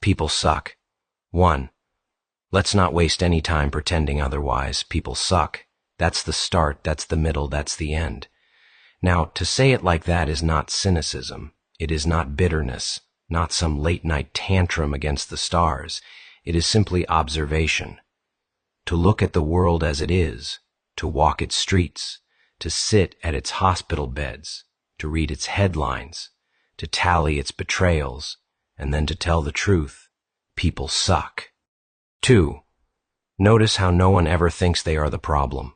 People suck. 1. Let's not waste any time pretending otherwise. People suck. That's the start, that's the middle, that's the end. Now, to say it like that is not cynicism. It is not bitterness, not some late-night tantrum against the stars. It is simply observation. To look at the world as it is, to walk its streets, to sit at its hospital beds, to read its headlines, to tally its betrayals, and then to tell the truth. People suck. 2. Notice how no one ever thinks they are the problem.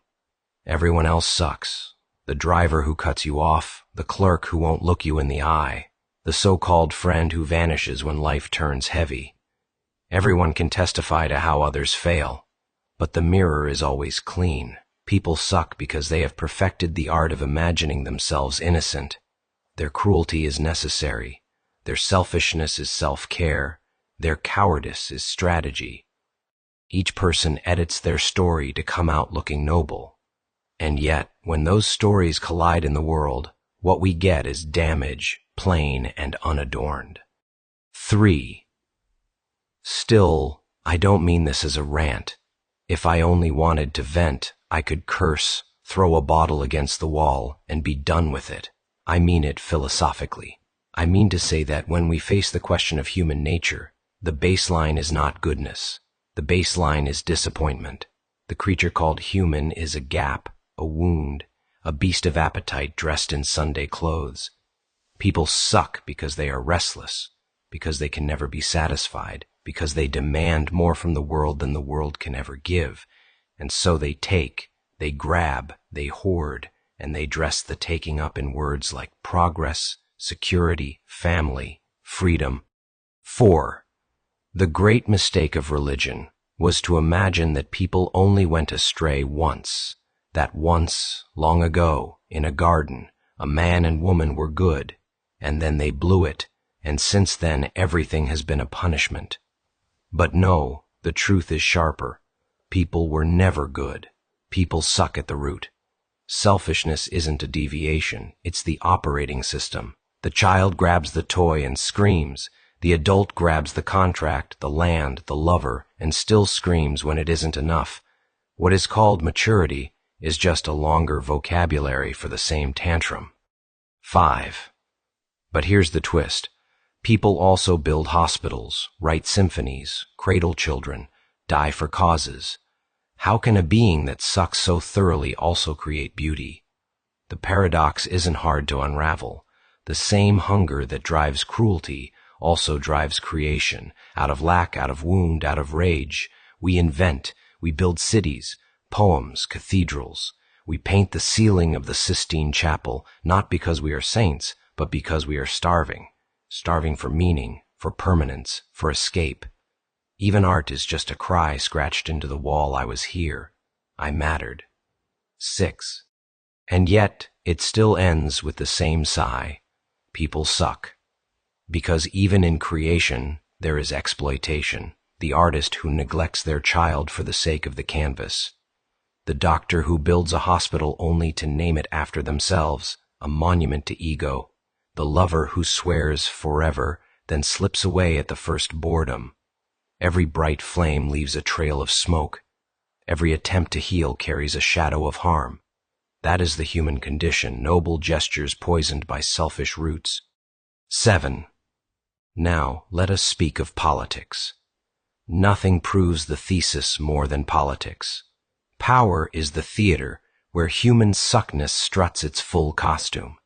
Everyone else sucks. The driver who cuts you off, the clerk who won't look you in the eye, the so-called friend who vanishes when life turns heavy. Everyone can testify to how others fail, but the mirror is always clean. People suck because they have perfected the art of imagining themselves innocent. Their cruelty is necessary. Their selfishness is self-care. Their cowardice is strategy. Each person edits their story to come out looking noble. And yet, when those stories collide in the world, what we get is damage, plain and unadorned. 3. Still, I don't mean this as a rant. If I only wanted to vent, I could curse, throw a bottle against the wall, and be done with it. I mean it philosophically. I mean to say that when we face the question of human nature, the baseline is not goodness. The baseline is disappointment. The creature called human is a gap, a wound, a beast of appetite dressed in Sunday clothes. People suck because they are restless, because they can never be satisfied, because they demand more from the world than the world can ever give, and so they take, they grab, they hoard, and they dress the taking up in words like progress, security, family, freedom. 4. The great mistake of religion was to imagine that people only went astray once, that once, long ago, in a garden, a man and woman were good, and then they blew it, and since then everything has been a punishment. But no, the truth is sharper. People were never good. People suck at the root. Selfishness isn't a deviation, it's the operating system. The child grabs the toy and screams. The adult grabs the contract, the land, the lover, and still screams when it isn't enough. What is called maturity is just a longer vocabulary for the same tantrum. 5. But here's the twist. People also build hospitals, write symphonies, cradle children, die for causes. How can a being that sucks so thoroughly also create beauty? The paradox isn't hard to unravel. The same hunger that drives cruelty also drives creation. Out of lack, out of wound, out of rage, we invent, we build cities, poems, cathedrals. We paint the ceiling of the Sistine Chapel, not because we are saints, but because we are starving. Starving for meaning, for permanence, for escape. Even art is just a cry scratched into the wall. I was here. I mattered. 6. And yet, it still ends with the same sigh. People suck. Because even in creation, there is exploitation. The artist who neglects their child for the sake of the canvas. The doctor who builds a hospital only to name it after themselves, a monument to ego. The lover who swears forever, then slips away at the first boredom. Every bright flame leaves a trail of smoke. Every attempt to heal carries a shadow of harm. That is the human condition, noble gestures poisoned by selfish roots. 7. Now, let us speak of politics. Nothing proves the thesis more than politics. Power is the theater where human suckness struts its full costume.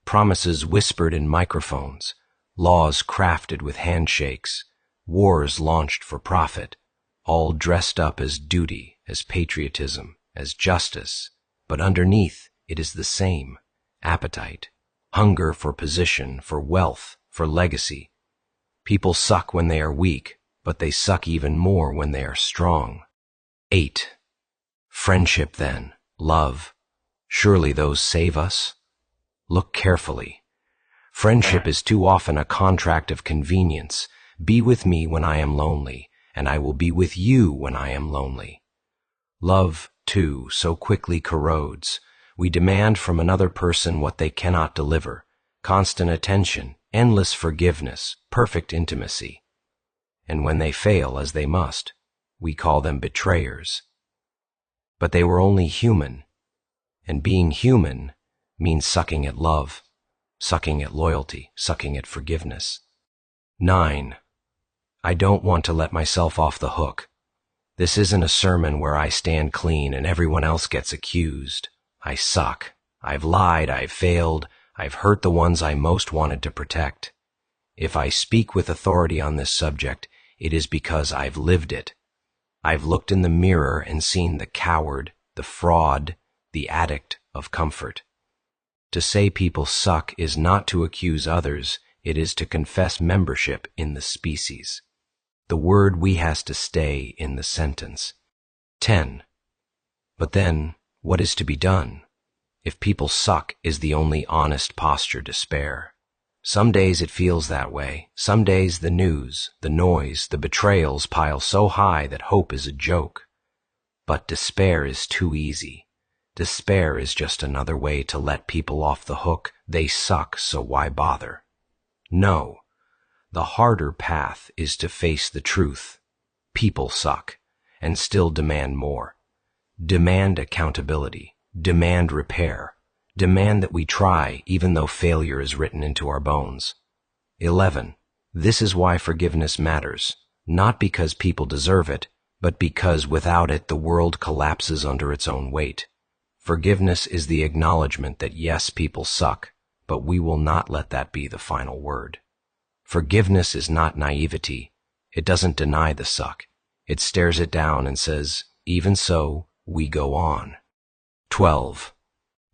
Promises whispered in microphones, laws crafted with handshakes, wars launched for profit, all dressed up as duty, as patriotism, as justice, but underneath it is the same: appetite, hunger for position, for wealth, for legacy. People suck when they are weak, but they suck even more when they are strong. 8. Friendship then, love, surely those save us? Look carefully. Friendship is too often a contract of convenience. Be with me when I am lonely, and I will be with you when I am lonely. Love, too, so quickly corrodes. We demand from another person what they cannot deliver: constant attention, endless forgiveness, perfect intimacy. and when they fail, as they must, we call them betrayers. But they were only human, and being human means sucking at love, sucking at loyalty, sucking at forgiveness. 9. I don't want to let myself off the hook. This isn't a sermon where I stand clean and everyone else gets accused. I suck. I've lied, I've failed, I've hurt the ones I most wanted to protect. If I speak with authority on this subject, it is because I've lived it. I've looked in the mirror and seen the coward, the fraud, the addict of comfort. To say people suck is not to accuse others, it is to confess membership in the species. The word we has to stay in the sentence. 10. But then, what is to be done? If people suck is the only honest posture despair. Some days it feels that way. Some days the news, the noise, the betrayals pile so high that hope is a joke. But despair is too easy. Despair is just another way to let people off the hook. They suck, so why bother? No. The harder path is to face the truth. People suck, and still demand more. Demand accountability. Demand repair. Demand that we try, even though failure is written into our bones. 11. This is why forgiveness matters, not because people deserve it, but because without it the world collapses under its own weight. Forgiveness is the acknowledgement that yes, people suck, but we will not let that be the final word. Forgiveness is not naivety. It doesn't deny the suck. It stares it down and says, even so, we go on. 12.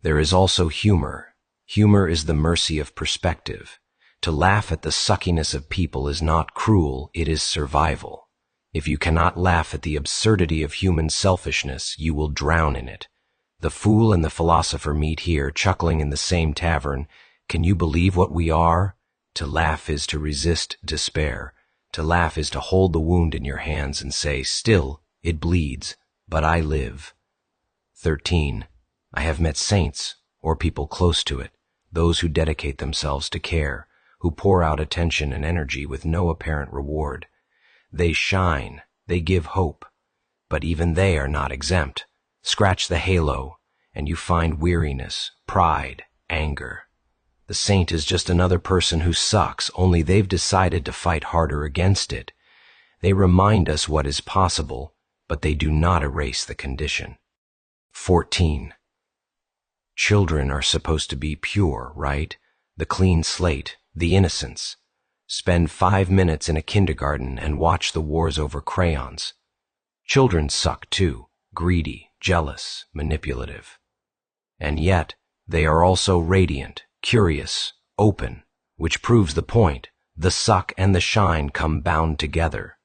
There is also humor. Humor is the mercy of perspective. To laugh at the suckiness of people is not cruel, it is survival. If you cannot laugh at the absurdity of human selfishness, you will drown in it. The fool and the philosopher meet here, chuckling in the same tavern. Can you believe what we are? To laugh is to resist despair. To laugh is to hold the wound in your hands and say, still, it bleeds, but I live. 13. I have met saints, or people close to it, those who dedicate themselves to care, who pour out attention and energy with no apparent reward. They shine, they give hope, but even they are not exempt. Scratch the halo, and you find weariness, pride, anger. The saint is just another person who sucks, only they've decided to fight harder against it. They remind us what is possible, but they do not erase the condition. 14. Children are supposed to be pure, right? The clean slate, the innocence. Spend 5 minutes in a kindergarten and watch the wars over crayons. Children suck too, greedy, jealous, manipulative. And yet, they are also radiant, curious, open, which proves the point. The suck and the shine come bound together.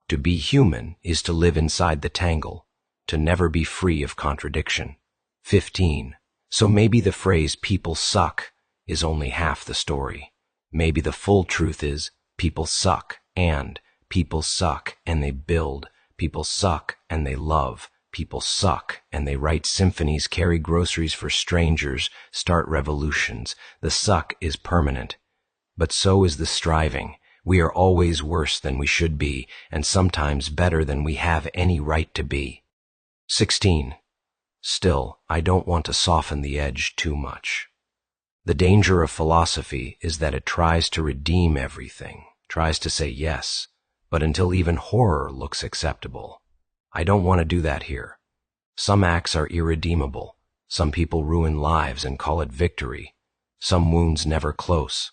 To be human is to live inside the tangle, to never be free of contradiction. 15. So maybe the phrase people suck is only half the story. Maybe the full truth is people suck and people suck and they build, people suck and they love, people suck and they write symphonies, carry groceries for strangers, start revolutions. The suck is permanent, but so is the striving. We are always worse than we should be, and sometimes better than we have any right to be. 16. Still, I don't want to soften the edge too much. The danger of philosophy is that it tries to redeem everything, tries to say yes, but until even horror looks acceptable. I don't want to do that here. Some acts are irredeemable. Some people ruin lives and call it victory. Some wounds never close.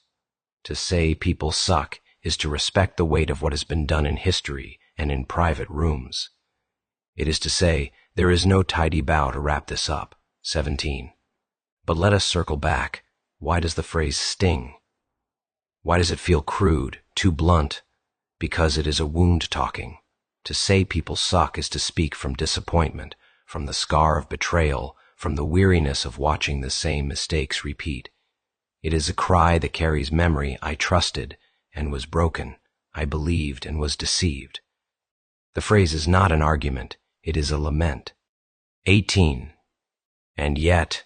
To say people suck is to respect the weight of what has been done in history and in private rooms. It is to say, there is no tidy bow to wrap this up. 17. But let us circle back. Why does the phrase sting? Why does it feel crude, too blunt? Because it is a wound talking. To say people suck is to speak from disappointment, from the scar of betrayal, from the weariness of watching the same mistakes repeat. It is a cry that carries memory. I trusted and was broken. I believed and was deceived. The phrase is not an argument. It is a lament. 18. And yet,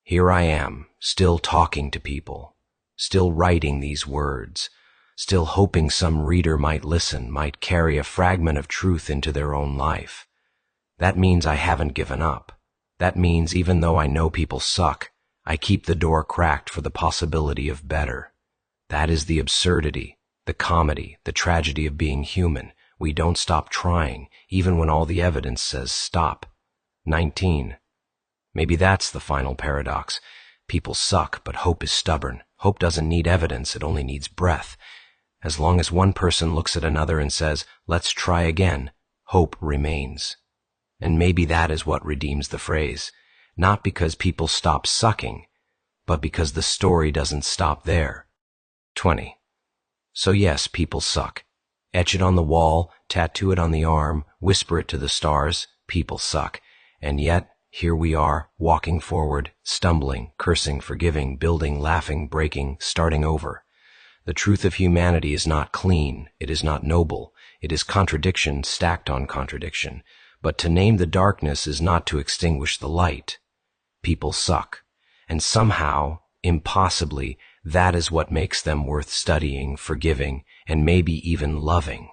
here I am, still talking to people, still writing these words, still hoping some reader might listen, might carry a fragment of truth into their own life. That means I haven't given up. That means even though I know people suck, I keep the door cracked for the possibility of better. That is the absurdity, the comedy, the tragedy of being human. We don't stop trying, even when all the evidence says stop. 19. Maybe that's the final paradox. People suck, but hope is stubborn. Hope doesn't need evidence, it only needs breath. As long as one person looks at another and says, let's try again, hope remains. And maybe that is what redeems the phrase. Not because people stop sucking, but because the story doesn't stop there. 20. So yes, people suck. Etch it on the wall, tattoo it on the arm, whisper it to the stars, people suck. And yet, here we are, walking forward, stumbling, cursing, forgiving, building, laughing, breaking, starting over. The truth of humanity is not clean, it is not noble, it is contradiction stacked on contradiction. But to name the darkness is not to extinguish the light. People suck. And somehow, impossibly, that is what makes them worth studying, forgiving, and maybe even loving.